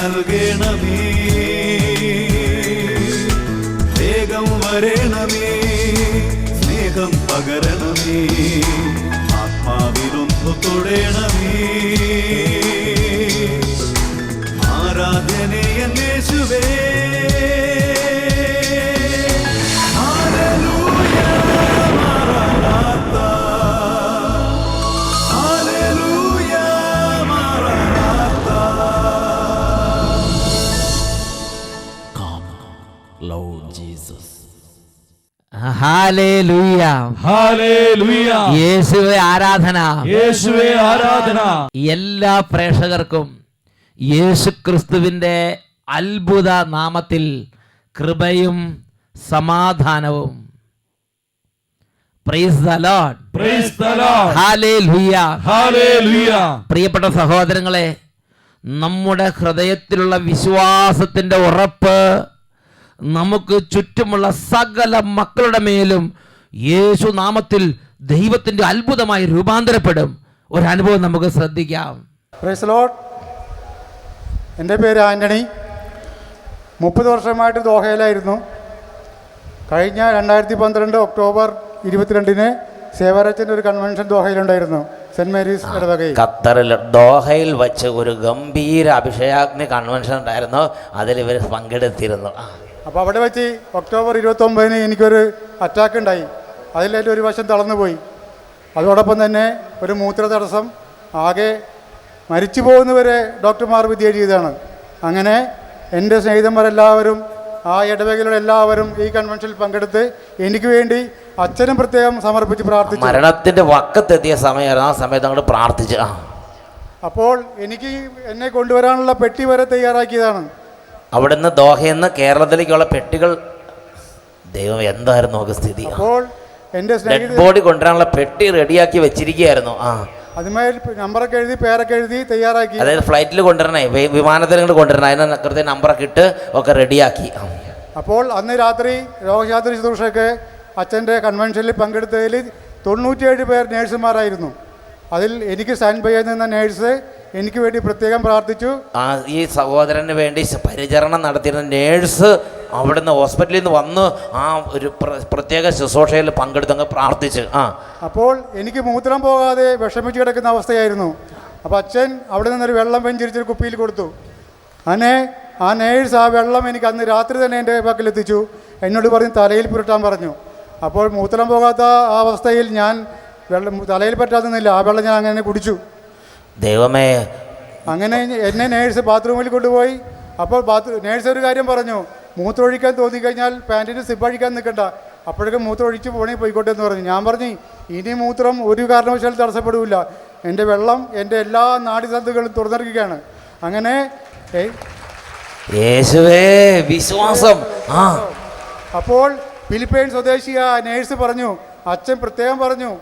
നൽകണമേ, വേഗം വരണമേ, സ്നേഹം പകരണമേ, ആത്മാവിലൊന്നു തൊടണമേ. ആരാധനയൻ യേശുവേ, ഹല്ലേലൂയ, ഹല്ലേലൂയ. യേശുവേ ആരാധന, യേശുവേ ആരാധന. എല്ലാ പ്രേക്ഷകർക്കും യേശുക്രിസ്തുവിന്റെ അത്ഭുത നാമത്തിൽ കൃപയും സമാധാനവും. Praise the Lord, praise the Lord. Hallelujah, hallelujah. പ്രിയപ്പെട്ട സഹോദരങ്ങളെ, നമ്മുടെ ഹൃദയത്തിലുള്ള വിശ്വാസത്തിന്റെ ഉറപ്പ് നമുക്ക് ചുറ്റുമുള്ള സകല മക്കളുടെ മേലും യേശു നാമത്തിൽ ദൈവത്തിന്റെ അത്ഭുതമായി രൂപാന്തരപ്പെടും. ഒരനുഭവം നമുക്ക് ശ്രദ്ധിക്കാം. Praise the Lord. എൻ്റെ പേര് ആൻ്റണി. 30 വർഷമായിട്ട് ദോഹയിലായിരുന്നു. കഴിഞ്ഞ 2012 ഒക്ടോബർ 22 സേവാരച്ചൻ്റെ ഒരു കൺവെൻഷൻ ദോഹയിലുണ്ടായിരുന്നു, സെൻറ് മേരീസ് ഇടവകയിൽ. ഖത്തറിൽ ദോഹയിൽ വെച്ച് ഒരു ഗംഭീര അഭിഷേകാഗ്നി കൺവെൻഷൻ ഉണ്ടായിരുന്നു. അതിൽ ഇവർ പങ്കെടുത്തിരുന്നു. അപ്പോൾ അവിടെ വെച്ച് ഒക്ടോബർ 29 എനിക്കൊരു അറ്റാക്ക് ഉണ്ടായി. അതിലെൻ്റെ ഒരു വശം തളർന്നു പോയി. അതോടൊപ്പം തന്നെ ഒരു മൂത്ര തടസ്സം, ആകെ മരിച്ചു പോകുന്നവരെ ഡോക്ടർമാർ വിധി എഴുതിയതാണ്. അങ്ങനെ എൻ്റെ സ്നേഹിതന്മാരെല്ലാവരും, ആ ഇടവകയിലുള്ള എല്ലാവരും ഈ കൺവെൻഷനിൽ പങ്കെടുത്ത് എനിക്ക് വേണ്ടി അച്ഛനും പ്രത്യേകം സമർപ്പിച്ച് പ്രാർത്ഥിച്ചു. മരണത്തിൻ്റെ വക്കത്തെത്തിയ സമയമായിരുന്നു. ആ സമയത്ത് അങ്ങോട്ട് പ്രാർത്ഥിച്ചു. അപ്പോൾ എനിക്ക് എന്നെ കൊണ്ടുവരാനുള്ള പെട്ടി വരെ തയ്യാറാക്കിയതാണ്. അവിടുന്ന് ദോഹയിൽ നിന്ന് കേരളത്തിലേക്കുള്ള പെട്ടികൾ, ദൈവം എന്തായിരുന്നു നമുക്ക് സ്ഥിതി. അപ്പോൾ എൻ്റെ ഡെഡ് ബോഡി കൊണ്ടുവരാനുള്ള പെട്ടി റെഡിയാക്കി വെച്ചിരിക്കുകയായിരുന്നു. അതുമായി നമ്പറൊക്കെ എഴുതി പേരൊക്കെ എഴുതി തയ്യാറാക്കി. അതായത് ഫ്ലൈറ്റിൽ കൊണ്ടുവരണേ, വിമാനത്തിൽ ഇങ്ങോട്ട് കൊണ്ടുവരണം. അതിന് കൃത്യം നമ്പറൊക്കെ ഇട്ട് ഒക്കെ റെഡിയാക്കി. അപ്പോൾ അന്ന് രാത്രി രോഗശാന്തി ശുശ്രൂഷയ്ക്ക് അച്ഛൻ്റെ കൺവെൻഷനിൽ പങ്കെടുത്തതിൽ 97 പേർ നേഴ്സുമാരായിരുന്നു. അതിൽ എനിക്ക് സ്റ്റാൻഡ് ബൈ നിന്ന നേഴ്സ് എനിക്ക് വേണ്ടി പ്രത്യേകം പ്രാർത്ഥിച്ചു. ഈ സഹോദരന് വേണ്ടി പരിചരണം നടത്തിയിരുന്ന നേഴ്സ് അവിടുന്ന് ഹോസ്പിറ്റലിൽ നിന്ന് വന്ന് ആ ഒരു പ്രത്യേക ശുശ്രൂഷയിൽ പങ്കെടുത്തങ്ങ് പ്രാർത്ഥിച്ച്. അപ്പോൾ എനിക്ക് മൂത്രം പോകാതെ വിഷമിച്ച് കിടക്കുന്ന അവസ്ഥയായിരുന്നു. അപ്പോൾ അച്ഛൻ അവിടെ നിന്നൊരു വെള്ളം വെഞ്ചരിച്ചൊരു കുപ്പിയിൽ കൊടുത്തു. അങ്ങനെ ആ നേഴ്സ് ആ വെള്ളം എനിക്ക് അന്ന് രാത്രി തന്നെ എൻ്റെ പക്കലെത്തിച്ചു. എന്നോട് പറഞ്ഞ് തലയിൽ പുരട്ടാൻ പറഞ്ഞു. അപ്പോൾ മൂത്രം പോകാത്ത ആ അവസ്ഥയിൽ ഞാൻ വെള്ളം തലയിൽ പറ്റാത്തുന്നില്ല, ആ വെള്ളം ഞാൻ അങ്ങനെ കുടിച്ചു. ദൈവമേ, അങ്ങനെ എന്നെ നേഴ്സ് ബാത്റൂമിൽ കൊണ്ടുപോയി. അപ്പോൾ നേഴ്സ് ഒരു കാര്യം പറഞ്ഞു, മൂത്രമൊഴിക്കാൻ തോന്നിക്കഴിഞ്ഞാൽ പാൻറ്റിന് സിബ് അഴിക്കാൻ നിൽക്കണ്ട, അപ്പോഴേക്കും മൂത്രമൊഴിച്ച് പോണേ പോയിക്കോട്ടെ എന്ന് പറഞ്ഞു. ഞാൻ പറഞ്ഞു, ഇനി മൂത്രം ഒരു കാരണവശാലും തടസ്സപ്പെടില്ല, എൻ്റെ വെള്ളം എൻ്റെ എല്ലാ നാഡീസന്ധികളും തുറന്നിരിക്കുകയാണ്. അങ്ങനെ യേശുവേ വിശ്വാസം. അപ്പോൾ ഫിലിപ്പൈൻ സ്വദേശിയ നേഴ്സ് പറഞ്ഞു, അച്ഛൻ പ്രത്യേകം പറഞ്ഞു,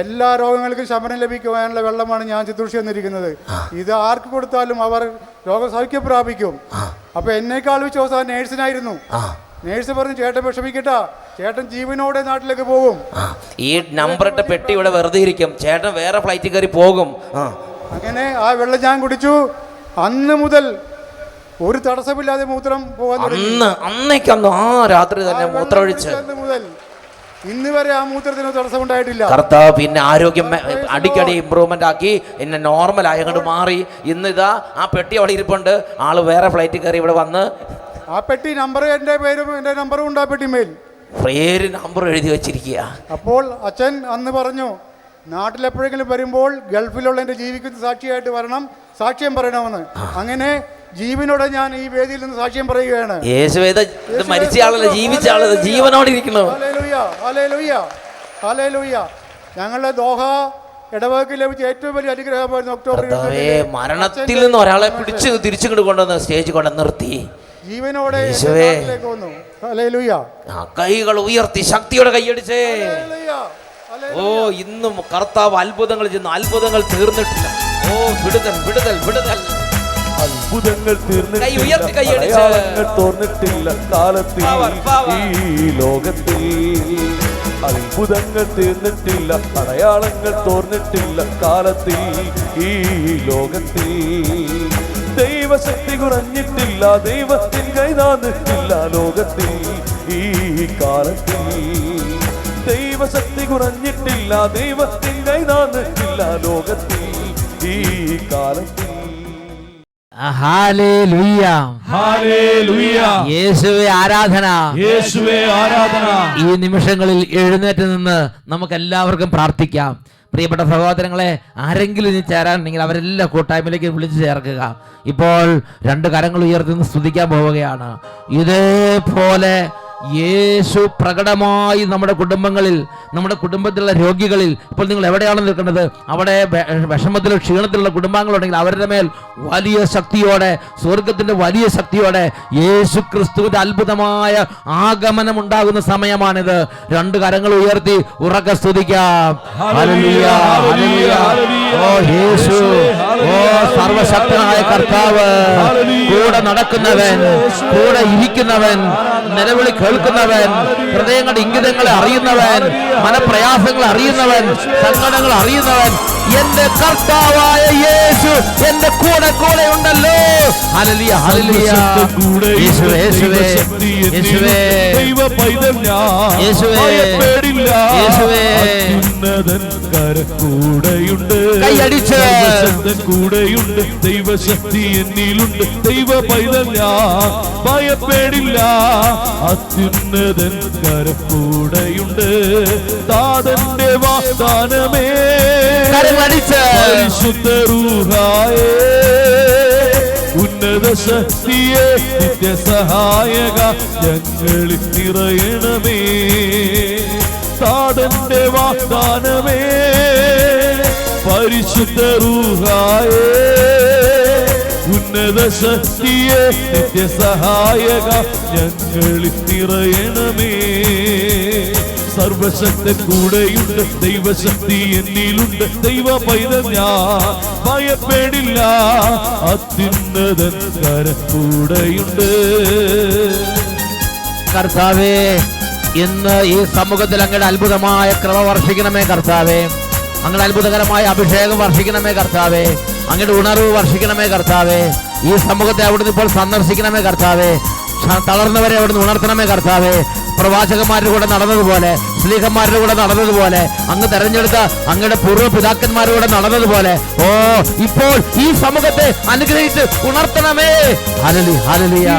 എല്ലാ രോഗങ്ങൾക്കും ശമനം ലഭിക്കുവാനുള്ള വെള്ളമാണ് ഞാൻ ശുശ്രൂഷ വന്നിരിക്കുന്നത്. ഇത് ആർക്ക് കൊടുത്താലും അവർ രോഗസൗഖ്യം പ്രാപിക്കും. അപ്പോൾ എന്നേക്കാൾ വിശ്വാസം ആ നേഴ്സിനായിരുന്നു. നേഴ്സ് പറഞ്ഞു, ചേട്ടൻ വിഷമിക്കട്ടാ, ചേട്ടൻ ജീവനോടെ നാട്ടിലേക്ക് പോകും. ഈ നമ്പറിട്ട പെട്ടി ഇവിടെ വെറുതെ ഇരിക്കും, ചേട്ടൻ വേറെ ഫ്ലൈറ്റിൽ കയറി പോകും. അങ്ങനെ ആ വെള്ളം ഞാൻ കുടിച്ചു. അന്ന് മുതൽ ഒരു തടസ്സമില്ലാതെ മൂത്രം പോകാൻ അന്നേക്കന്ന് ആ രാത്രി തന്നെ മൂത്രമൊഴിച്ച് മുതൽ ഇന്ന് വരെ ആ മൂത്രത്തിന് തടസ്സം ഉണ്ടായിട്ടില്ല. കർത്താവ് പിന്നെ ആരോഗ്യം അടിക്കടി ഇമ്പ്രൂവ്മെന്റ് ആക്കി എന്നെ നോർമലായി അങ്ങോട്ട് മാറി. ഇന്ന് ഇതാ ആ പെട്ടി അവിടെ ഇരിപ്പുണ്ട്. ആള് വേറെ ഫ്ലൈറ്റിൽ കയറി ഇവിടെ വന്ന് ആ പെട്ടി നമ്പർ, എൻ്റെ പേരും എൻ്റെ നമ്പറും ഉണ്ട് ആ പെട്ടിമേൽ, പേര് നമ്പർ എഴുതി വെച്ചിരിക്കുക. അപ്പോൾ അച്ഛൻ അന്ന് പറഞ്ഞു, നാട്ടിലെപ്പോഴെങ്കിലും വരുമ്പോൾ ഗൾഫിലുള്ള എൻ്റെ ജീവിക്കുന്ന സാക്ഷിയായിട്ട് വരണം, സാക്ഷ്യം പറയണമെന്ന്. അങ്ങനെ ജീവനോടെ ഞാൻ ഈ വേദിയിൽ നിന്ന് സാക്ഷ്യം പറയുകയാണ്. മരിച്ച ആളല്ല, ജീവിച്ച ആളല്ല, ജീവനോടെ ഇരിക്കുന്നു. ഞങ്ങളുടെ ദോഹ ഇടവകയിൽ ലഭിച്ച ഏറ്റവും വലിയ അനുഗ്രഹമായിരുന്നു ഒക്ടോബർ 22. മരണത്തിൽ നിന്ന് ഒരാളെ പിടിച്ച് തിരിച്ചു കൊണ്ടുവന്ന് സ്റ്റേജ് കൊണ്ട് നിർത്തി ജീവനോടെ വന്നു. കൈകൾ ഉയർത്തി ശക്തിയോടെ കൈയടിച്ചേ. ഓ, ഇന്നും കർത്താവ് അത്ഭുതങ്ങൾ ചെയ്യുന്നു. അത്ഭുതങ്ങൾ തീർന്നിട്ടില്ല. ഓ, വിടുതൽ വിടുതൽ വിടുതൽ. അത്ഭുതങ്ങൾ തീർന്നിട്ടില്ല, അടയാളങ്ങൾ തോർന്നിട്ടില്ല കാലത്തിൽ ഈ ലോകത്തിൽ. അത്ഭുതങ്ങൾ തീർന്നിട്ടില്ല, അടയാളങ്ങൾ തോർന്നിട്ടില്ല കാലത്തിൽ ഈ ലോകത്തിൽ. ദൈവശക്തി കുറഞ്ഞിട്ടില്ല, ദൈവത്തിൻ കൈതാന്നിട്ടില്ല ലോകത്തിൽ ഈ കാലത്തിൽ. ദൈവശക്തി കുറഞ്ഞിട്ടില്ല, ദൈവത്തിൻ കൈതാന്നിട്ടില്ല ലോകത്തിൽ ഈ കാലത്തിൽ. ഹല്ലേലൂയ, ഹല്ലേലൂയ, യേശുവേ ആരാധന, യേശുവേ ആരാധന. ഈ നിമിഷങ്ങളിൽ എഴുന്നേറ്റ് നിന്ന് നമുക്ക് എല്ലാവർക്കും പ്രാർത്ഥിക്കാം. പ്രിയപ്പെട്ട സഹോദരങ്ങളെ, ആരെങ്കിലും ഇനി ചേരാനുണ്ടെങ്കിൽ അവരെല്ലാം കൂട്ടായ്മയിലേക്ക് വിളിച്ചു ചേർക്കുക. ഇപ്പോൾ 2 കരങ്ങൾ ഉയർത്തി സ്തുതിക്കാൻ പോവുകയാണ്. ഇതേപോലെ യേശു പ്രകടമായി നമ്മുടെ കുടുംബങ്ങളിൽ, നമ്മുടെ കുടുംബത്തിലുള്ള രോഗികളിൽ, ഇപ്പോൾ നിങ്ങൾ എവിടെയാണ് നിൽക്കുന്നത്, അവിടെ വിഷമത്തിലും ക്ഷീണത്തിലുള്ള കുടുംബാംഗങ്ങളുണ്ടെങ്കിൽ അവരുടെ മേൽ വലിയ ശക്തിയോടെ, സ്വർഗത്തിൻ്റെ വലിയ ശക്തിയോടെ യേശു ക്രിസ്തുവിൻ്റെ അത്ഭുതമായ ആഗമനം ഉണ്ടാകുന്ന സമയമാണിത്. 2 കരങ്ങൾ ഉയർത്തി ഉറക്കെ സ്തുതിക്കാം. Hallelujah, hallelujah. ഓ യേശു, ഓ സർവശക്തനായ കർത്താവ്, കൂടെ നടക്കുന്നവൻ, കൂടെ ഇരിക്കുന്നവൻ, നിലവിളി കേൾക്കുന്നവൻ, ഹൃദയങ്ങളുടെ ഇംഗിതങ്ങളെ അറിയുന്നവൻ, മനപ്രയാസങ്ങൾ അറിയുന്നവൻ, സങ്കടങ്ങൾ അറിയുന്നവൻ, എന്റെ കർത്താവായ യേശു എന്റെ കൂടെ കൂടെ ഉണ്ടല്ലോ. Hallelujah, hallelujah. യേശുവേ, യേശുവേ, യേശുവേ, യേശുവേ, യേശുവേ. കൂടെയുണ്ട്, കൈയടിച്ച് കൂടെയുണ്ട്, ദൈവശക്തി എന്നിലുണ്ട്, ദൈവ പൈതൽ ഞാൻ ഭയപ്പെടില്ല. അത്യുന്നതൻ കരക്കൂടെയുണ്ട്, താതന്റെ വാഗ്ദാനമേ പരിശുദ്ധ റൂഹായേ, ഉന്നത ശക്തിയെ നിത്യസഹായക ഞങ്ങളിൽ നിറയണമേ. താതന്റെ വാഗ്ദാനമേ പരിശുദ്ധ റൂഹായേ, ഉന്നത ശക്തിയെ നിത്യസഹായക ഞങ്ങളിൽ നിറയണമേ. സർവശക്തൻ കൂടെയുണ്ട്, ദൈവശക്തി എന്നിലുണ്ട്, ദൈവ പൈതൽ ഞാൻ ഭയപ്പെടില്ല. അത്യുന്നതൻ കരക്കൂടെയുണ്ട്. കർത്താവേ, ഇന്ന് ഈ സമൂഹത്തിൽ അങ്ങയുടെ അത്ഭുതമായ കൃപ വർഷിക്കണമേ കർത്താവേ. അങ്ങയുടെ അത്ഭുതകരമായ അഭിഷേകം വർഷിക്കണമേ കർത്താവേ. അങ്ങയുടെ ഉണർവ് വർഷിക്കണമേ കർത്താവേ. ഈ സമൂഹത്തെ അവിടുന്ന് ഇപ്പോൾ സന്ദർശിക്കണമേ കർത്താവേ. തളർന്നവരെ അവിടുന്ന് ഉണർത്തണമേ കർത്താവേ. പ്രവാചകന്മാരുടെ കൂടെ നടന്നതുപോലെ, സ്ലീഹന്മാരുടെ കൂടെ നടന്നതുപോലെ, അങ്ങ് തെരഞ്ഞെടുത്ത അങ്ങയുടെ പൂർവ്വ പിതാക്കന്മാരുടെ കൂടെ നടന്നതുപോലെ, ഓ ഇപ്പോൾ ഈ സമൂഹത്തെ അനുഗ്രഹിച്ച് ഉണർത്തണമേ. Hallelujah, hallelujah.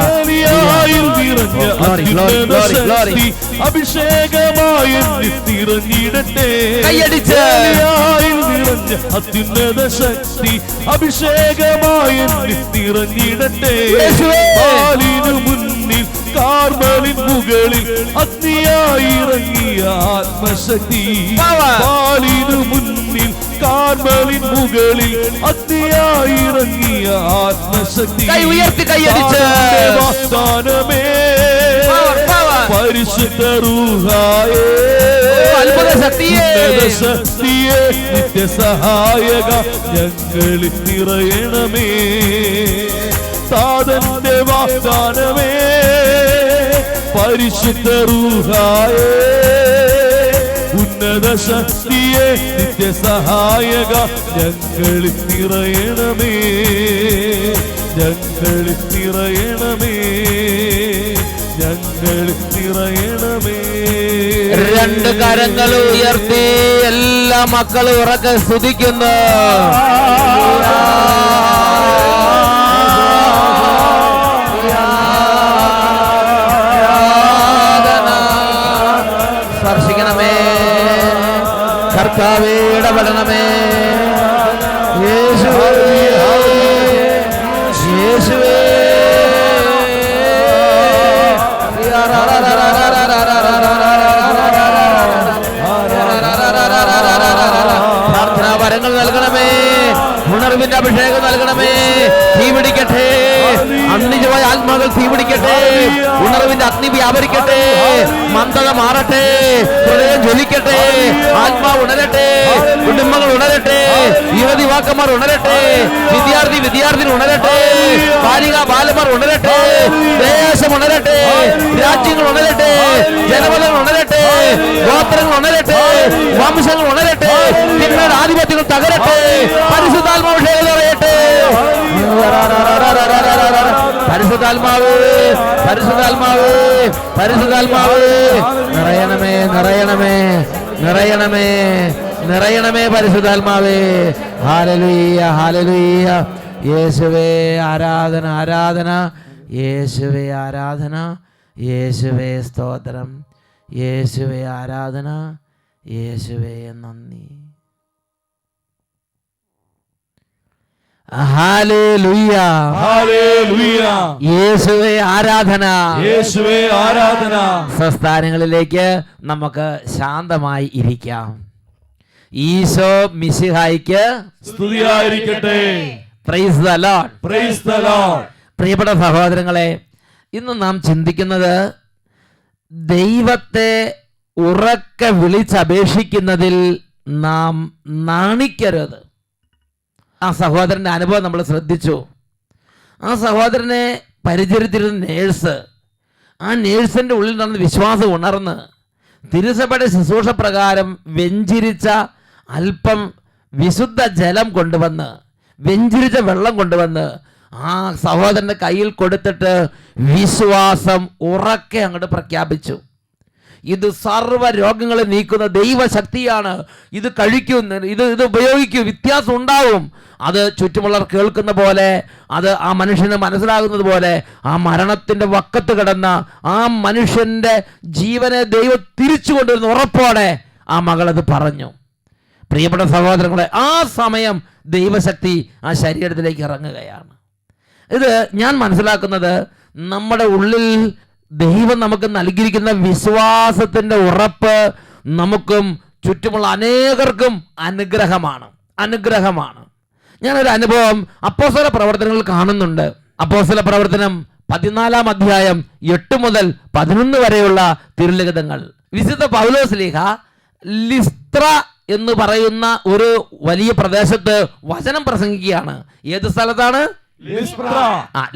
അഭിഷേകമായി നിറഞ്ഞിടട്ടെ, കൈയടിച്ച് അത്യുന്നത ശക്തി അഭിഷേകമായി നിറഞ്ഞിടട്ടെ. മുന്നിൽ കാർമലിൻ മുകളിൽ അഗ്നിയായി ഇറങ്ങിയ ആത്മശക്തി, പാലിനു മുന്നിൽ കാർമലിൻ മുകളിൽ അഗ്നിയായി ഇറങ്ങിയ ആത്മശക്തി. കൈ ഉയർത്തി കൈയടിച്ച് വാഗ്ദാനമേ പരിശുദ്ധ റൂഹായേ, അത്ഭുത ശക്തിയെ നിത്യസഹായക ഞങ്ങളിൽ നിറയണമേ. താതന്റെ വാഗ്ദാനമേ പരിശുദ്ധ റൂഹായേ, ഉന്നത ശക്തിയെ നിത്യസഹായക ഞങ്ങളിൽ നിറയണമേ, ഞങ്ങളിൽ നിറയണമേ, ഞങ്ങളിൽ നിറയണമേ. 2 കരങ്ങൾ ഉയർത്തി എല്ലാ മക്കളും ഉറക്കെ സ്തുതിക്കുന്നു. സ്പർശിക്കണമേ കർത്താവേ, ഇടപെടണമേ യേശുവേ, യേശുവേ. പ്രാർത്ഥനാ വരങ്ങൾ നൽകണമേ, ഉണർവിന്റെ അഭിഷേകം നൽകണമേ. തീ പിടിക്കട്ടെ, അഗ്നിജമായ ആത്മാക്കൾ തീ പിടിക്കട്ടെ, ഉണർവിന്റെ അഗ്നി വ്യാപരിക്കട്ടെ, മന്ദത മാറട്ടെ, ഹൃദയം ജ്വലിക്കട്ടെ, ആത്മാവ് ഉണരട്ടെ, കുടുംബങ്ങൾ ഉണരട്ടെ, യുവതിവാക്കന്മാർ ഉണരട്ടെ, വിദ്യാർത്ഥി ഉണരട്ടെ, ബാലിക ബാലന്മാർ ഉണരട്ടെ, ദേശം ഉണരട്ടെ, രാജ്യങ്ങൾ ഉണരട്ടെ, ജനപദങ്ങൾ ഉണരട്ടെ, ഗോത്രങ്ങൾ ഉണരട്ടെ, വംശങ്ങൾ ഉണരട്ടെ, തിന്മയുടെ ആധിപത്യങ്ങൾ തകരട്ടെ, പരിശുദ്ധാത്മാഭിഷേകം നിറയട്ടെ. പരിശുദ്ധാത്മാവേ നിറയണമേ നിറയണമേ നിറയണമേ നിറയണമേ പരിശുദ്ധാത്മാവേ. Hallelujah hallelujah. യേശുവേ ആരാധന ആരാധന, യേശുവേ ആരാധന, യേശുവേ സ്തോത്രം, യേശുവേ ആരാധന, യേശുവേ നന്ദി. Hallelujah hallelujah. യേശുവേ ആരാധന, യേശുവേ ആരാധന. സ്വസ്ഥാനങ്ങളിലേക്ക് നമുക്ക് ശാന്തമായി ഇരിക്കാം. ഈശോ മിശിഹായിക്ക് സ്തുതിയായിരിക്കട്ടെ. Praise the Lord. Praise the Lord. പ്രിയപ്പെട്ട സഹോദരങ്ങളെ, ഇന്ന് നാം ചിന്തിക്കുന്നത് ദൈവത്തെ ഉറക്കെ വിളിച്ചപേക്ഷിക്കുന്നതിൽ നാം നാണിക്കരുത്. ആ സഹോദരൻ്റെ അനുഭവം നമ്മൾ ശ്രദ്ധിച്ചു. ആ സഹോദരനെ പരിചരിച്ചിരുന്ന നേഴ്സ്, ആ നേഴ്സിൻ്റെ ഉള്ളിൽ നടന്ന് വിശ്വാസം ഉണർന്ന് തിരുസഭയുടെ ശുശ്രൂഷ പ്രകാരം വെഞ്ചിരിച്ച അല്പം വിശുദ്ധ ജലം കൊണ്ടുവന്ന്, വെഞ്ചിരിച്ച വെള്ളം കൊണ്ടുവന്ന് ആ സഹോദരൻ്റെ കയ്യിൽ കൊടുത്തിട്ട് വിശ്വാസം ഉറക്കെ അങ്ങോട്ട് പ്രഖ്യാപിച്ചു. ഇത് സർവ്വ രോഗങ്ങളെ നീക്കുന്ന ദൈവശക്തിയാണ്. ഇത് കഴിക്കുന്ന ഇത് ഉപയോഗിക്കൂ, വ്യത്യാസം ഉണ്ടാവും. അത് ചുറ്റുമുള്ളവർ കേൾക്കുന്ന പോലെ, അത് ആ മനുഷ്യന് മനസ്സിലാകുന്നത് പോലെ, ആ മരണത്തിൻ്റെ വക്കത്ത് കിടന്ന ആ മനുഷ്യൻ്റെ ജീവനെ ദൈവം തിരിച്ചു കൊണ്ടുവരുന്ന ഉറപ്പോടെ ആ മകളത് പറഞ്ഞു. പ്രിയപ്പെട്ട സഹോദരങ്ങളെ, ആ സമയം ദൈവശക്തി ആ ശരീരത്തിലേക്ക് ഇറങ്ങുകയാണ്. ഇത് ഞാൻ മനസ്സിലാക്കുന്നത് നമ്മുടെ ഉള്ളിൽ ദൈവം നമുക്ക് നൽകിയിരിക്കുന്ന വിശ്വാസത്തിൻ്റെ ഉറപ്പ് നമുക്കും ചുറ്റുമുള്ള അനേകർക്കും അനുഗ്രഹമാണ്. ഞാനൊരു അനുഭവം അപ്പോസ്തല പ്രവർത്തനങ്ങളിൽ കാണുന്നുണ്ട്. അപ്പോസ്തല പ്രവർത്തനം 14-ാം അധ്യായം 8 മുതൽ 11 വരെയുള്ള തിരുലിഖിതങ്ങൾ. വിശുദ്ധ പൗലോസ്ലീഹ ലിസ്ത്ര എന്ന് പറയുന്ന ഒരു വലിയ പ്രദേശത്ത് വചനം പ്രസംഗിക്കുകയാണ്. ഏത് സ്ഥലത്താണ്?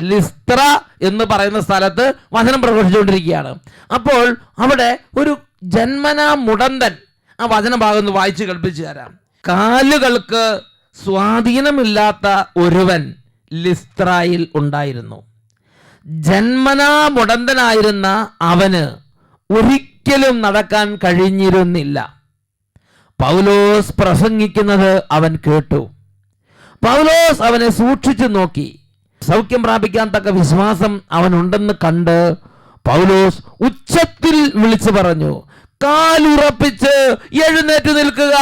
ലിസ്ത്ര എന്ന് പറയുന്ന സ്ഥലത്ത് വചനം പ്രഘോഷിച്ചുകൊണ്ടിരിക്കുകയാണ്. അപ്പോൾ അവിടെ ഒരു ജന്മനാ മുടന്തൻ, ആ വചനഭാഗം വായിച്ച് കേൾപ്പിച്ചു തരാം. കാലുകൾക്ക് സ്വാധീനമില്ലാത്ത ഒരുവൻ ലിസ്ത്രയിൽ ഉണ്ടായിരുന്നു. ജന്മനാ മുടന്തനായിരുന്ന അവന് ഒരിക്കലും നടക്കാൻ കഴിഞ്ഞിരുന്നില്ല. പൗലോസ് പ്രസംഗിക്കുന്നത് അവൻ കേട്ടു. പൗലോസ് അവനെ സൂക്ഷിച്ചു നോക്കി. സൗഖ്യം പ്രാപിക്കാൻ തക്ക വിശ്വാസം അവനുണ്ടെന്ന് കണ്ട് പൗലോസ് ഉച്ചത്തിൽ വിളിച്ചു പറഞ്ഞു, കാലുറപ്പിച്ച് എഴുന്നേറ്റ് നിൽക്കുക.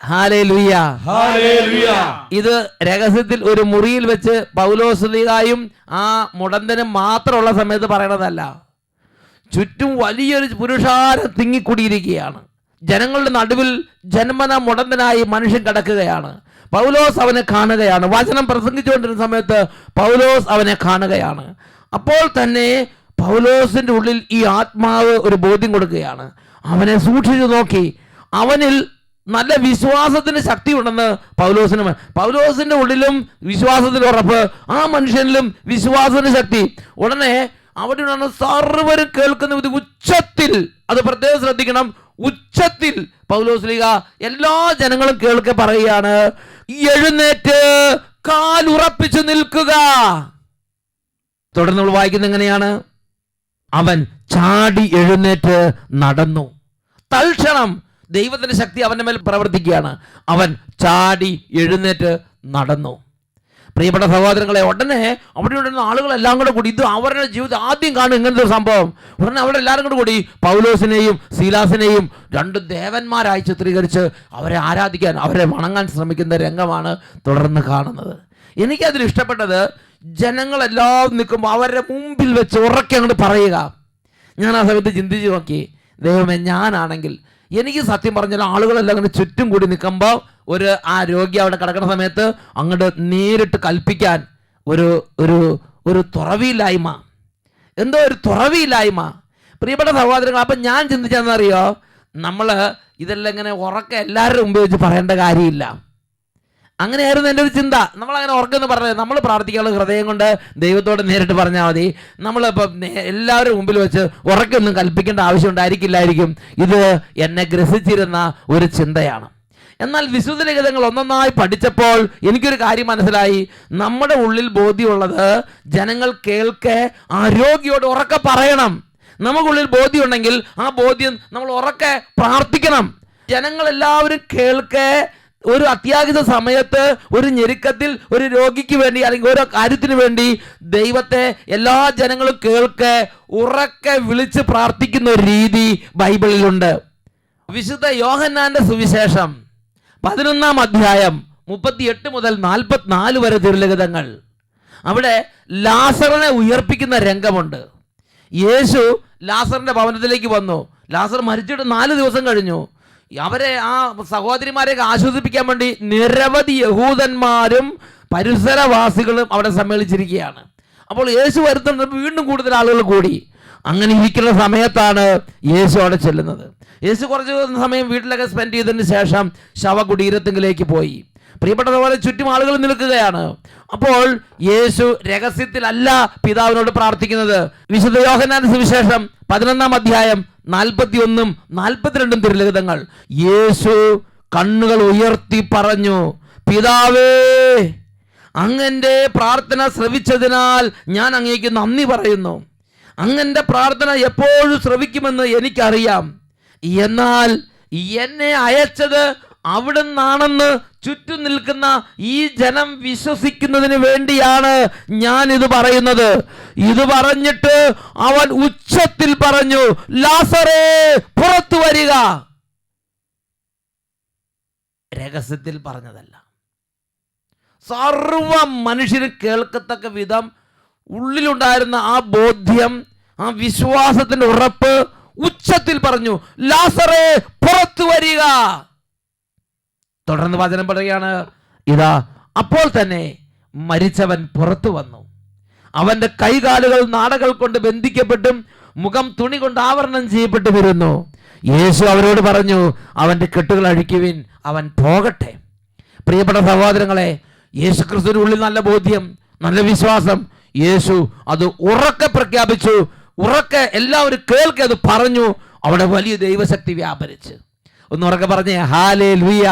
Hallelujah hallelujah. ഇത് രഹസ്യത്തിൽ ഒരു മുറിയിൽ വെച്ച് പൗലോസ്ലീഹായും ആ മുടന്തനും മാത്രമുള്ള സമയത്ത് പറയണതല്ല. ചുറ്റും വലിയൊരു പുരുഷാരം തിങ്ങിക്കൂടിയിരിക്കുകയാണ്. ജനങ്ങളുടെ നടുവിൽ ജന്മന മുടന്തനായി മനുഷ്യൻ കിടക്കുകയാണ്. പൗലോസ് അവനെ കാണുകയാണ്. വചനം പ്രസംഗിച്ചുകൊണ്ടിരുന്ന സമയത്ത് പൗലോസ് അവനെ കാണുകയാണ്. അപ്പോൾ തന്നെ പൗലോസിന്റെ ഉള്ളിൽ ഈ ആത്മാവ് ഒരു ബോധ്യം കൊടുക്കുകയാണ്. അവനെ സൂക്ഷിച്ചു നോക്കി. അവനിൽ നല്ല വിശ്വാസത്തിന് ശക്തി ഉണ്ടെന്ന് പൗലോസിന്റെ ഉള്ളിലും വിശ്വാസത്തിന് ഉറപ്പ്, ആ മനുഷ്യനിലും വിശ്വാസത്തിന് ശക്തി. ഉടനെ അവിടെയാണ് സർവ്വരും കേൾക്കുന്ന ഇത് ഉച്ചത്തിൽ, അത് പ്രത്യേകം ശ്രദ്ധിക്കണം, ഉച്ചത്തിൽ പൗലോസ്ലീഹ എല്ലാ ജനങ്ങളും കേൾക്കെ പറയുകയാണ്, എഴുന്നേറ്റ് കാലുറപ്പിച്ചു നിൽക്കുക. തുടർന്ന് വായിക്കുന്നത് എങ്ങനെയാണ്? അവൻ ചാടി എഴുന്നേറ്റ് നടന്നു. തൽക്ഷണം ദൈവത്തിന്റെ ശക്തി അവന്റെ മേൽ പ്രവർത്തിക്കുകയാണ്. അവൻ ചാടി എഴുന്നേറ്റ് നടന്നു. പ്രിയപ്പെട്ട സഹോദരങ്ങളെ, ഉടനെ അവിടെ ഉണ്ടായിരുന്ന ആളുകളെല്ലാം കൂടെ കൂടി, ഇത് അവരുടെ ജീവിതം ആദ്യം കാണും ഇങ്ങനത്തെ ഒരു സംഭവം. ഉടനെ അവിടെ എല്ലാവരും കൂടെ കൂടി പൗലോസിനെയും സീലാസിനെയും രണ്ട് ദേവന്മാരായി ചിത്രീകരിച്ച് അവരെ ആരാധിക്കാൻ, അവരെ വണങ്ങാൻ ശ്രമിക്കുന്ന രംഗമാണ് തുടർന്ന് കാണുന്നത്. എനിക്കതിൽ ഇഷ്ടപ്പെട്ടത്, ജനങ്ങളെല്ലാം നിൽക്കുമ്പോൾ അവരുടെ മുമ്പിൽ വെച്ച് ഉറക്കെ അങ്ങോട്ട് പറയുക. ഞാൻ ആ സമയത്ത് ചിന്തിച്ച് നോക്കി, ദൈവമേ, ഞാനാണെങ്കിൽ എനിക്ക് സത്യം പറഞ്ഞാൽ ആളുകളെല്ലാം അങ്ങനെ ചുറ്റും കൂടി നിൽക്കുമ്പോൾ ആ രോഗി അവിടെ കിടക്കുന്ന സമയത്ത് അങ്ങോട്ട് നേരിട്ട് കൽപ്പിക്കാൻ ഒരു തുറവിയില്ലായ്മ, എന്തോ ഒരു തുറവിയില്ലായ്മ. പ്രിയപ്പെട്ട സഹോദരങ്ങൾ, അപ്പം ഞാൻ ചിന്തിച്ചെന്നറിയോ, നമ്മൾ ഇതെല്ലാം ഇങ്ങനെ ഉറക്കെ എല്ലാവരുടെ മുമ്പ് വെച്ച് പറയേണ്ട കാര്യമില്ല. അങ്ങനെയായിരുന്നു എൻ്റെ ഒരു ചിന്ത. നമ്മളങ്ങനെ ഉറക്കെന്ന് പറഞ്ഞത്, നമ്മൾ പ്രാർത്ഥിക്കാനുള്ള ഹൃദയം കൊണ്ട് ദൈവത്തോട് നേരിട്ട് പറഞ്ഞാൽ മതി. നമ്മളിപ്പം എല്ലാവരും മുമ്പിൽ വെച്ച് ഉറക്കൊന്നും കൽപ്പിക്കേണ്ട ആവശ്യം ഉണ്ടായിരിക്കില്ലായിരിക്കും. ഇത് എന്നെ ഗ്രസിച്ചിരുന്ന ഒരു ചിന്തയാണ്. എന്നാൽ വിശുദ്ധ ലിഖിതങ്ങൾ ഒന്നൊന്നായി പഠിച്ചപ്പോൾ എനിക്കൊരു കാര്യം മനസ്സിലായി. നമ്മുടെ ഉള്ളിൽ ബോധ്യമുള്ളത് ജനങ്ങൾ കേൾക്കെ ആരോഗ്യോട് ഉറക്കെ പറയണം. നമുക്കുള്ളിൽ ബോധ്യമുണ്ടെങ്കിൽ ആ ബോധ്യം നമ്മൾ ഉറക്കെ പ്രാർത്ഥിക്കണം. ജനങ്ങളെല്ലാവരും കേൾക്കെ ഒരു അത്യാഹിത സമയത്ത്, ഒരു ഞെരുക്കത്തിൽ, ഒരു രോഗിക്ക് വേണ്ടി അല്ലെങ്കിൽ ഓരോ കാര്യത്തിന് വേണ്ടി ദൈവത്തെ എല്ലാ ജനങ്ങളും കേൾക്കെ ഉറക്കെ വിളിച്ച് പ്രാർത്ഥിക്കുന്ന ഒരു രീതി ബൈബിളിലുണ്ട്. വിശുദ്ധ യോഹന്നാന്റെ സുവിശേഷം 11-ാം അധ്യായം 38 മുതൽ 44 വരെ തിരുലിഖിതങ്ങൾ. അവിടെ ലാസറിനെ ഉയർപ്പിക്കുന്ന രംഗമുണ്ട്. യേശു ലാസറിന്റെ ഭവനത്തിലേക്ക് വന്നു. ലാസർ മരിച്ചിട്ട് 4 ദിവസം കഴിഞ്ഞു. അവരെ ആ സഹോദരിമാരെയൊക്കെ ആശ്വസിപ്പിക്കാൻ വേണ്ടി നിരവധി യഹൂദന്മാരും പരിസരവാസികളും അവിടെ സമ്മേളിച്ചിരിക്കുകയാണ്. അപ്പോൾ യേശു വരുത്തുന്നത് വീണ്ടും കൂടുതൽ ആളുകൾ കൂടി. അങ്ങനെ ഇരിക്കുന്ന സമയത്താണ് യേശു അവിടെ ചെല്ലുന്നത്. യേശു കുറച്ച് സമയം വീട്ടിലൊക്കെ സ്പെൻഡ് ചെയ്തതിന് ശേഷം ശവകുടീരത്തിലേക്ക് പോയി. പ്രിയപ്പെട്ട പോലെ ചുറ്റും ആളുകൾ നിൽക്കുകയാണ്. അപ്പോൾ യേശു രഹസ്യത്തിലല്ല പിതാവിനോട് പ്രാർത്ഥിക്കുന്നത്. വിശുദ്ധ യോഹന്നാന്റെ സുവിശേഷം 11-ാം അധ്യായം 41 42 തിരുലിഖിതങ്ങൾ. യേശു കണ്ണുകൾ ഉയർത്തി പറഞ്ഞു, പിതാവേ, അങ്ങന്റെ പ്രാർത്ഥന ശ്രവിച്ചതിനാൽ ഞാൻ അങ്ങേക്ക് നന്ദി പറയുന്നു. അങ്ങന്റെ പ്രാർത്ഥന എപ്പോഴും ശ്രവിക്കുമെന്ന് എനിക്കറിയാം. എന്നാൽ എന്നെ അയച്ചത് അവിടുന്നാണെന്ന് ചുറ്റും നിൽക്കുന്ന ഈ ജനം വിശ്വസിക്കുന്നതിന് വേണ്ടിയാണ് ഞാൻ ഇത് പറയുന്നത്. ഇത് പറഞ്ഞിട്ട് അവൻ ഉച്ചത്തിൽ പറഞ്ഞു, ലാസറേ, പുറത്തു വരിക. രഹസ്യത്തിൽ പറഞ്ഞതല്ല, സർവ മനുഷ്യന് കേൾക്കത്തക്ക വിധം ഉള്ളിലുണ്ടായിരുന്ന ആ ബോധ്യം, ആ വിശ്വാസത്തിന്റെ ഉറപ്പ് ഉച്ചത്തിൽ പറഞ്ഞു, ലാസറേ, പുറത്തു വരിക. തുടർന്ന് വചനം പറയുകയാണ്, ഇതാ അപ്പോൾ തന്നെ മരിച്ചവൻ പുറത്തു വന്നു. അവന്റെ കൈകാലുകൾ നാടകൾ കൊണ്ട് ബന്ധിക്കപ്പെട്ടും മുഖം തുണി കൊണ്ട് ആവരണം ചെയ്യപ്പെട്ടു വരുന്നു. യേശു അവരോട് പറഞ്ഞു, അവന്റെ കെട്ടുകൾ അഴിക്കുവിൻ, അവൻ പോകട്ടെ. പ്രിയപ്പെട്ട സഹോദരങ്ങളെ, യേശു ക്രിസ്തുവിന്റെ ഉള്ളിൽ നല്ല ബോധ്യം, നല്ല വിശ്വാസം. യേശു അത് ഉറക്കെ പ്രഖ്യാപിച്ചു, ഉറക്കെ എല്ലാവരും കേൾക്കെ അത് പറഞ്ഞു. അവിടെ വലിയ ദൈവശക്തി വ്യാപരിച്ച്. ഒന്ന് ഉറക്കെ പറഞ്ഞേ, ഹല്ലേലൂയ.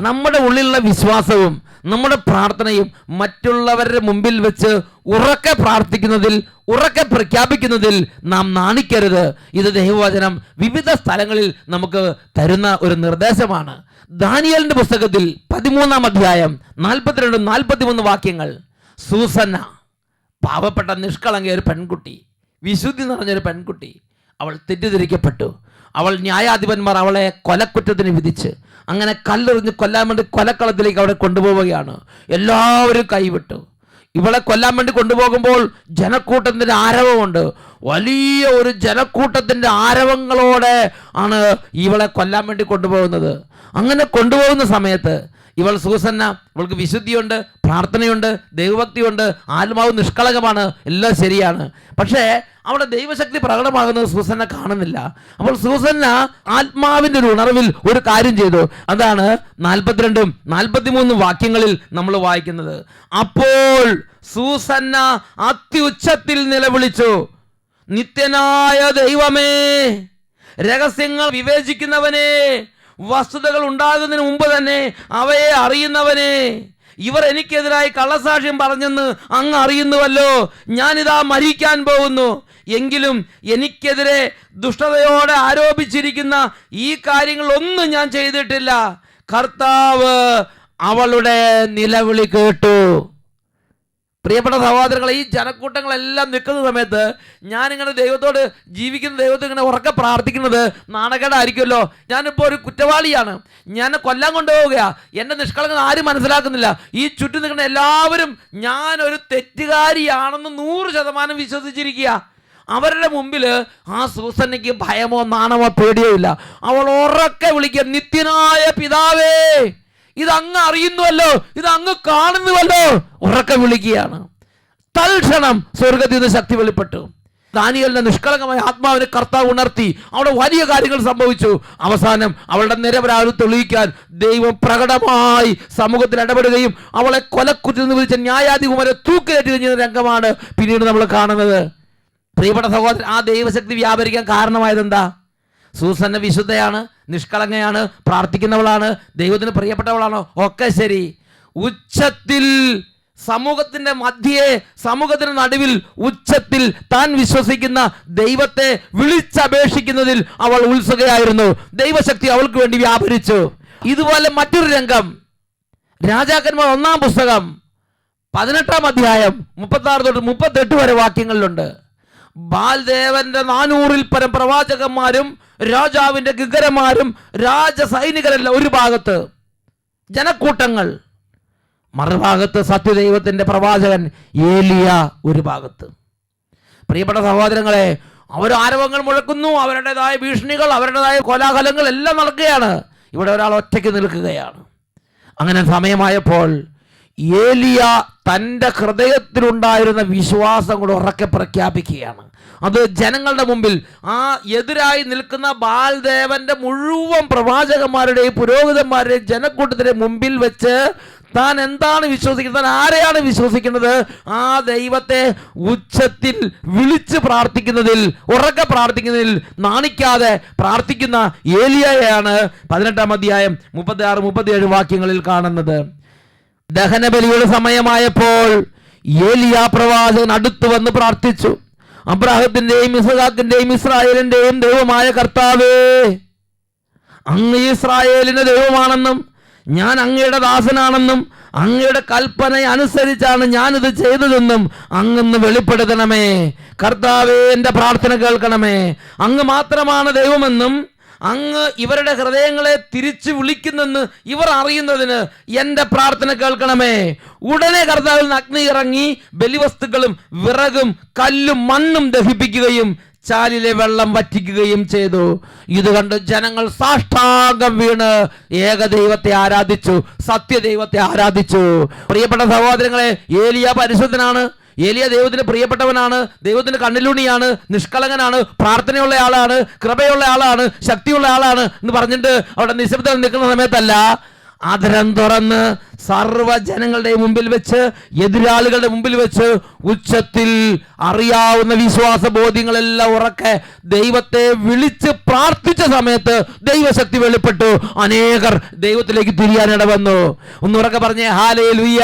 നമ്മുടെ ഉള്ളിലുള്ള വിശ്വാസവും നമ്മുടെ പ്രാർത്ഥനയും മറ്റുള്ളവരുടെ മുമ്പിൽ വെച്ച് ഉറക്കെ പ്രാർത്ഥിക്കുന്നതിൽ, ഉറക്കെ പ്രഖ്യാപിക്കുന്നതിൽ നാം നാണിക്കരുത്. ഇത് ദൈവവചനം വിവിധ സ്ഥലങ്ങളിൽ നമുക്ക് തരുന്ന ഒരു നിർദ്ദേശമാണ്. ദാനിയേലിന്റെ പുസ്തകത്തിൽ 13-ാം അധ്യായം 42-43 വാക്യങ്ങൾ. സൂസന്ന, പാവപ്പെട്ട നിഷ്കളങ്ക ഒരു പെൺകുട്ടി, വിശുദ്ധി നിറഞ്ഞൊരു പെൺകുട്ടി. അവൾ തെറ്റിദ്ധരിക്കപ്പെട്ടു. അവൾ ന്യായാധിപന്മാർ അവളെ കൊലക്കുറ്റത്തിന് വിധിച്ച് അങ്ങനെ കല്ലെറിഞ്ഞ് കൊല്ലാൻ വേണ്ടി കൊലക്കളത്തിലേക്ക് അവിടെ കൊണ്ടുപോവുകയാണ്. എല്ലാവരും കൈവിട്ടു. ഇവളെ കൊല്ലാൻ വേണ്ടി കൊണ്ടുപോകുമ്പോൾ ജനക്കൂട്ടത്തിൻ്റെ ആരവമുണ്ട്. വലിയ ഒരു ജനക്കൂട്ടത്തിൻ്റെ ആരവങ്ങളോടെ ആണ് ഇവളെ കൊല്ലാൻ വേണ്ടി കൊണ്ടുപോകുന്നത്. അങ്ങനെ കൊണ്ടുപോകുന്ന സമയത്ത് ഇവൾ സൂസന്ന, ഇവൾക്ക് വിശുദ്ധിയുണ്ട്, പ്രാർത്ഥനയുണ്ട്, ദൈവഭക്തിയുണ്ട്, ആത്മാവ് നിഷ്കളങ്കമാണ്, എല്ലാം ശരിയാണ്. പക്ഷേ അവിടെ ദൈവശക്തി പ്രകടമാകുന്നത് സൂസന്ന കാണുന്നില്ല. അപ്പോൾ സൂസന്ന ആത്മാവിൻ്റെ ഒരു ഉണർവിൽ ഒരു കാര്യം ചെയ്തു. അതാണ് 42-43 വാക്യങ്ങളിൽ നമ്മൾ വായിക്കുന്നത്. അപ്പോൾ സൂസന്ന അത്യുച്ചത്തിൽ നിലവിളിച്ചു, നിത്യനായ ദൈവമേ, രഹസ്യങ്ങൾ വിവേചിക്കുന്നവനെ, വസ്തുതകൾ ഉണ്ടാകുന്നതിന് മുമ്പ് തന്നെ അവയെ അറിയുന്നവനെ, ഇവർ എനിക്കെതിരായി കള്ളസാക്ഷ്യം പറഞ്ഞെന്ന് അങ്ങ് അറിയുന്നുവല്ലോ. ഞാനിതാ മരിക്കാൻ പോകുന്നു. എങ്കിലും എനിക്കെതിരെ ദുഷ്ടതയോടെ ആരോപിച്ചിരിക്കുന്ന ഈ കാര്യങ്ങളൊന്നും ഞാൻ ചെയ്തിട്ടില്ല. കർത്താവ് അവളുടെ നിലവിളി കേട്ടു. പ്രിയപ്പെട്ട സഹോദരങ്ങളെ, ഈ ജനക്കൂട്ടങ്ങളെല്ലാം നിൽക്കുന്ന സമയത്ത് ഞാനിങ്ങനെ ദൈവത്തോട് ജീവിക്കുന്ന ദൈവത്തോട് ഇങ്ങനെ ഉറക്കെ പ്രാർത്ഥിക്കുന്നത് നാണക്കേടായിരിക്കുമല്ലോ. ഞാനിപ്പോൾ ഒരു കുറ്റവാളിയാണ്, ഞാൻ കൊല്ലാൻ കൊണ്ടുപോവുകയാണ്, എൻ്റെ നിഷ്കളങ്കത ആരും മനസ്സിലാക്കുന്നില്ല. ഈ ചുറ്റും നിൽക്കുന്ന എല്ലാവരും ഞാനൊരു തെറ്റുകാരിയാണെന്ന് 100% വിശ്വസിച്ചിരിക്കുക. അവരുടെ മുമ്പിൽ ആ സൂസന്നയ്ക്ക് ഭയമോ നാണമോ പേടിയോ ഇല്ല. അവൾ ഉറക്കെ വിളിക്കുക, നിത്യനായ പിതാവേ, ഇതങ്ങ് അറിയുന്നുവല്ലോ, ഇതങ്ങ് കാണുന്നുവല്ലോ, ഉറക്കെ വിളിക്കുകയാണ്. തൽക്ഷണം സ്വർഗ്ഗത്തിൽ നിന്ന് ശക്തി വെളിപ്പെട്ടു. ദാനിയേലിന്റെ നിഷ്കളങ്കമായ ആത്മാവിനെ കർത്താവ് ഉണർത്തി. അവിടെ വലിയ കാര്യങ്ങൾ സംഭവിച്ചു. അവസാനം അവളുടെ നിരപരാധി തെളിയിക്കാൻ ദൈവം പ്രകടമായി സമൂഹത്തിൽ ഇടപെടുകയും അവളെ കൊലക്കുറ്റത്തിൽ നിന്ന് വിധിച്ച ന്യായാധിപന്മാരെ തൂക്കിലേറ്റ് കഴിഞ്ഞ രംഗമാണ് പിന്നീട് നമ്മൾ കാണുന്നത്. പ്രിയപ്പെട്ട സഹോദരൻ, ആ ദൈവശക്തി വ്യാപരിക്കാൻ കാരണമായത് എന്താ? സൂസന്ന വിശുദ്ധയാണ്, നിഷ്കളങ്കയാണ്, പ്രാർത്ഥിക്കുന്നവളാണ്, ദൈവത്തിന് പ്രിയപ്പെട്ടവളാണോ, ഒക്കെ ശരി. ഉച്ചത്തിൽ സമൂഹത്തിന്റെ മധ്യേ, സമൂഹത്തിന് നടുവിൽ ഉച്ചത്തിൽ താൻ വിശ്വസിക്കുന്ന ദൈവത്തെ വിളിച്ചപേക്ഷിക്കുന്നതിൽ അവൾ ഉത്സുകയായിരുന്നു. ദൈവശക്തി അവൾക്ക് വേണ്ടി വ്യാപരിച്ചു. ഇതുപോലെ മറ്റൊരു രംഗം രാജാക്കന്മാർ 1-ാം പുസ്തകം 18-ാം അധ്യായം 36 തൊട്ട് 38 വരെ വാക്യങ്ങളിലുണ്ട്. ബാൽദേവന്റെ 400-ൽ പരം പ്രവാചകന്മാരും രാജാവിന്റെ ഗിഗരന്മാരും രാജസൈനികരെല്ലാം ഒരു ഭാഗത്ത്, ജനക്കൂട്ടങ്ങൾ മറുഭാഗത്ത്, സത്യദൈവത്തിന്റെ പ്രവാചകൻ ഏലിയ ഒരു ഭാഗത്ത്. പ്രിയപ്പെട്ട സഹോദരങ്ങളെ, അവർ ആരവങ്ങൾ മുഴക്കുന്നു, അവരുടേതായ ഭീഷണികൾ, അവരുടേതായ കോലാഹലങ്ങൾ എല്ലാം നടക്കുകയാണ്. ഇവിടെ ഒരാൾ ഒറ്റയ്ക്ക് നിൽക്കുകയാണ്. അങ്ങനെ സമയമായപ്പോൾ ഏലിയ തൻ്റെ ഹൃദയത്തിലുണ്ടായിരുന്ന വിശ്വാസം കൂടെ ഉറക്കെ പ്രഖ്യാപിക്കുകയാണ്. അത് ജനങ്ങളുടെ മുമ്പിൽ, ആ എതിരായി നിൽക്കുന്ന ബാൽദേവന്റെ മുഴുവൻ പ്രവാചകന്മാരുടെയും പുരോഹിതന്മാരുടെയും ജനക്കൂട്ടത്തിന്റെ മുമ്പിൽ വെച്ച് താൻ എന്താണ് വിശ്വസിക്കുന്നത്, താൻ ആരെയാണ് വിശ്വസിക്കുന്നത്, ആ ദൈവത്തെ ഉച്ചത്തിൽ വിളിച്ച് പ്രാർത്ഥിക്കുന്നതിൽ, ഉറക്കെ പ്രാർത്ഥിക്കുന്നതിൽ നാണിക്കാതെ പ്രാർത്ഥിക്കുന്ന ഏലിയയാണ് 18-ാം അധ്യായം 36-37 വാക്യങ്ങളിൽ കാണുന്നത്. ദഹനബലിയുടെ സമയമായപ്പോൾ ഏലിയ പ്രവാചകൻ അടുത്തു വന്ന് പ്രാർത്ഥിച്ചു. അബ്രാഹത്തിന്റെയും ഇസ്ഹാക്കിന്റെയും ഇസ്രായേലിന്റെയും ദൈവമായ കർത്താവേ, അങ്ങ് ഇസ്രായേലിന്റെ ദൈവമാണെന്നും ഞാൻ അങ്ങയുടെ ദാസനാണെന്നും അങ്ങയുടെ കൽപ്പന അനുസരിച്ചാണ് ഞാനിത് ചെയ്തതെന്നും അങ്ങ് വെളിപ്പെടുത്തണമേ. കർത്താവേ, എൻ്റെ പ്രാർത്ഥന കേൾക്കണമേ. അങ്ങ് മാത്രമാണ് ദൈവമെന്നും അങ്ങ് ഇവരുടെ ഹൃദയങ്ങളെ തിരിച്ചു വിളിക്കുന്നെന്ന് ഇവർ അറിയുന്നതിന് എൻ്റെ പ്രാർത്ഥന കേൾക്കണമേ. ഉടനെ കർത്താവിൽ നിന്ന് അഗ്നി ഇറങ്ങി ബലിവസ്തുക്കളും വിറകും കല്ലും മണ്ണും ദഹിപ്പിക്കുകയും ചാലിലെ വെള്ളം വറ്റിക്കുകയും ചെയ്തു. ഇത് കണ്ട് ജനങ്ങൾ സാഷ്ടാംഗം വീണ് ഏകദൈവത്തെ ആരാധിച്ചു, സത്യദൈവത്തെ ആരാധിച്ചു. പ്രിയപ്പെട്ട സഹോദരങ്ങളെ, ഏലിയ പരിശുദ്ധനാണ്, ഏലിയ ദൈവത്തിന് പ്രിയപ്പെട്ടവനാണ്, ദൈവത്തിന് കണ്ണിലുണിയാണ്, നിഷ്കളങ്കനാണ്, പ്രാർത്ഥനയുള്ള ആളാണ്, കൃപയുള്ള ആളാണ്, ശക്തിയുള്ള ആളാണ് എന്ന് പറഞ്ഞിട്ട് അവിടെ നിശബ്ദം നിൽക്കുന്ന സമയത്തല്ല, ആദരം തുറന്ന് സർവ്വജനങ്ങളുടെ മുമ്പിൽ വെച്ച്, എതിരാളികളുടെ മുമ്പിൽ വെച്ച് ഉച്ചത്തിൽ അറിയാവുന്ന വിശ്വാസ ബോധ്യങ്ങളെല്ലാം ഉറക്കെ ദൈവത്തെ വിളിച്ച് പ്രാർത്ഥിച്ച സമയത്ത് ദൈവശക്തി വെളിപ്പെട്ടു. അനേകർ ദൈവത്തിലേക്ക് തിരിയാനിട വന്നു. ഒന്നുറക്കെ പറഞ്ഞേ ഹല്ലേലൂയ.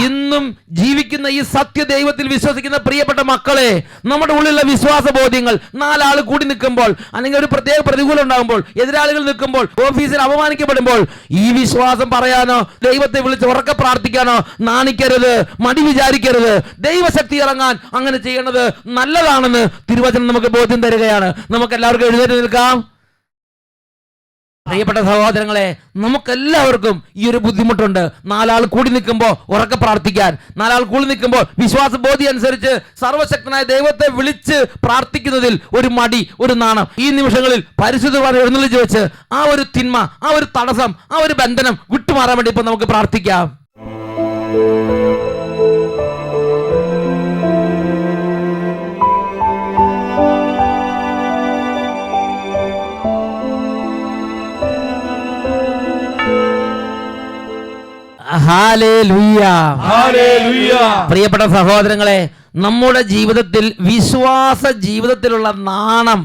ഇന്നും ജീവിക്കുന്ന ഈ സത്യ ദൈവത്തിൽ വിശ്വസിക്കുന്ന പ്രിയപ്പെട്ട മക്കളെ, നമ്മുടെ ഉള്ളിലുള്ള വിശ്വാസ ബോധ്യങ്ങൾ 4 ആൾ കൂടി നിൽക്കുമ്പോൾ, അല്ലെങ്കിൽ ഒരു പ്രത്യേക പ്രതികൂലം ഉണ്ടാകുമ്പോൾ, എതിരാളികൾ നിൽക്കുമ്പോൾ, ഓഫീസിൽ അപമാനിക്കപ്പെടുമ്പോൾ, ഈ വിശ്വാസം പറയാനോ ദൈവത്തെ വിളിച്ച് ഉറക്കെ പ്രാർത്ഥിക്കാനോ നാണിക്കരുത്, മടി വിചാരിക്കരുത്. ദൈവശക്തി ഇറങ്ങാൻ അങ്ങനെ ചെയ്യണത് നല്ലതാണെന്ന് തിരുവചനം നമുക്ക് ബോധ്യം തരികയാണ്. നമുക്ക് എല്ലാവർക്കും എഴുന്നേറ്റ് നിൽക്കാം. പ്രിയപ്പെട്ട സഹോദരങ്ങളെ, നമുക്കെല്ലാവർക്കും ഈ ഒരു ബുദ്ധിമുട്ടുണ്ട്. 4 ആൾ കൂടി നിൽക്കുമ്പോൾ ഉറക്കെ പ്രാർത്ഥിക്കാൻ, 4 ആൾ കൂടി നിൽക്കുമ്പോൾ വിശ്വാസ ബോധ്യം അനുസരിച്ച് സർവശക്തനായ ദൈവത്തെ വിളിച്ച് പ്രാർത്ഥിക്കുന്നതിൽ ഒരു മടി, ഒരു നാണം. ഈ നിമിഷങ്ങളിൽ പരിശുദ്ധമായി എഴുന്നള്ളിച്ച് വെച്ച് ആ ഒരു തിന്മ, ആ ഒരു തടസ്സം, ആ ഒരു ബന്ധനം വിട്ടുമാറാൻ വേണ്ടി ഇപ്പൊ നമുക്ക് പ്രാർത്ഥിക്കാം. ഹല്ലേലൂയ. പ്രിയപ്പെട്ട സഹോദരങ്ങളെ, നമ്മുടെ ജീവിതത്തിൽ, വിശ്വാസ ജീവിതത്തിലുള്ള നാണം,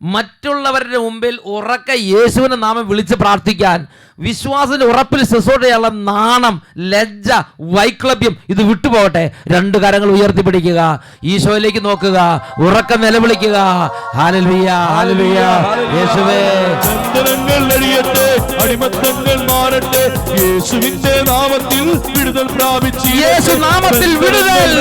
മറ്റുള്ളവരുടെ മുമ്പിൽ ഉറക്കെ യേശുവിന്റെ നാമം വിളിച്ച് പ്രാർത്ഥിക്കാൻ, വിശ്വാസത്തിന്റെ ഉറപ്പിൽ ശുശ്രൂഷ ചെയ്യാനുള്ള നാണം, ലജ്ജ, വൈക്ലഭ്യം ഇത് വിട്ടുപോകട്ടെ. 2 കരങ്ങൾ ഉയർത്തിപ്പിടിക്കുക, ഈശോയിലേക്ക് നോക്കുക, ഉറക്കെ നിലവിളിക്കുക. Hallelujah, hallelujah. യേശുവേ, ബന്ധനങ്ങൾ അഴിയട്ടെ, അടിമത്തങ്ങൾ മാറട്ടെ, യേശുവിന്റെ നാമത്തിൽ വിടുതൽ പ്രാപിച്ചു. യേശു നാമത്തിൽ വിടുതൽ,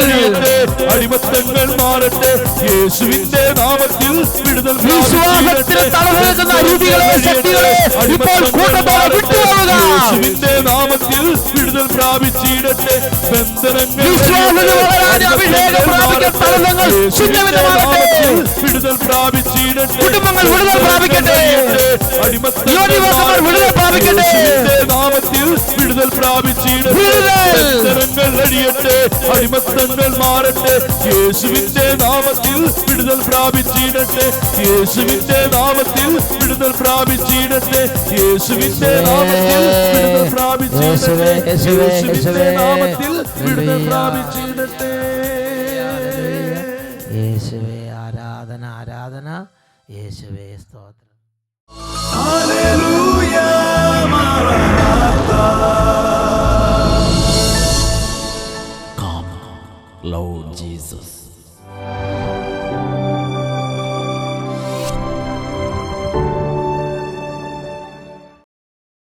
അടിമത്തങ്ങൾ മാറട്ടെ, യേശുവിന്റെ നാമത്തിൽ വിടുതൽ. വിശ്വാസത്തിൽ തളർന്ന അരുതികളെ, ശക്തികളെ ഇപ്പോൾ കൂട്ടത്തോടെ വിട്ടുപോകുക. യേശുവിന്റെ നാമത്തിൽ വിടുതൽ പ്രാപിച്ചിടട്ടെ. ബന്ധനങ്ങൾ അഭിഷേകം പ്രാപിക്കാൻ തടസ്സങ്ങൾ ശൂന്യമാകട്ടെ. വിടുതൽ പ്രാപിച്ചിടട്ടെ. കുടുംബങ്ങൾ വിടുതൽ പ്രാപിക്കട്ടെ. യുവതിവാസങ്ങൾ വിടുതൽ പ്രാപിക്കട്ടെ. നാമത്തിൽ വിടുതൽ പ്രാപിച്ചിടട്ടെ. ബന്ധനങ്ങൾ അഴിയട്ടെ, അടിമത്തങ്ങൾ മാറട്ടെ, യേശുവിന്റെ നാമത്തിൽ വിടുതൽ പ്രാപിച്ചിടട്ടെ. യേശുവിന്റെ നാമത്തിൽ വിടുതൽ പ്രാപിച്ചിടട്ടെ. യേശുവിന്റെ നാമത്തിൽ വിടുതൽ പ്രാപിച്ചിടട്ടെ. യേശുവിന്റെ നാമത്തിൽ വിടുതൽ പ്രാപിച്ചിടട്ടെ. യേശുവേ ആരാധന, ആരാധന. യേശുവേ സ്തോത്രം. ആ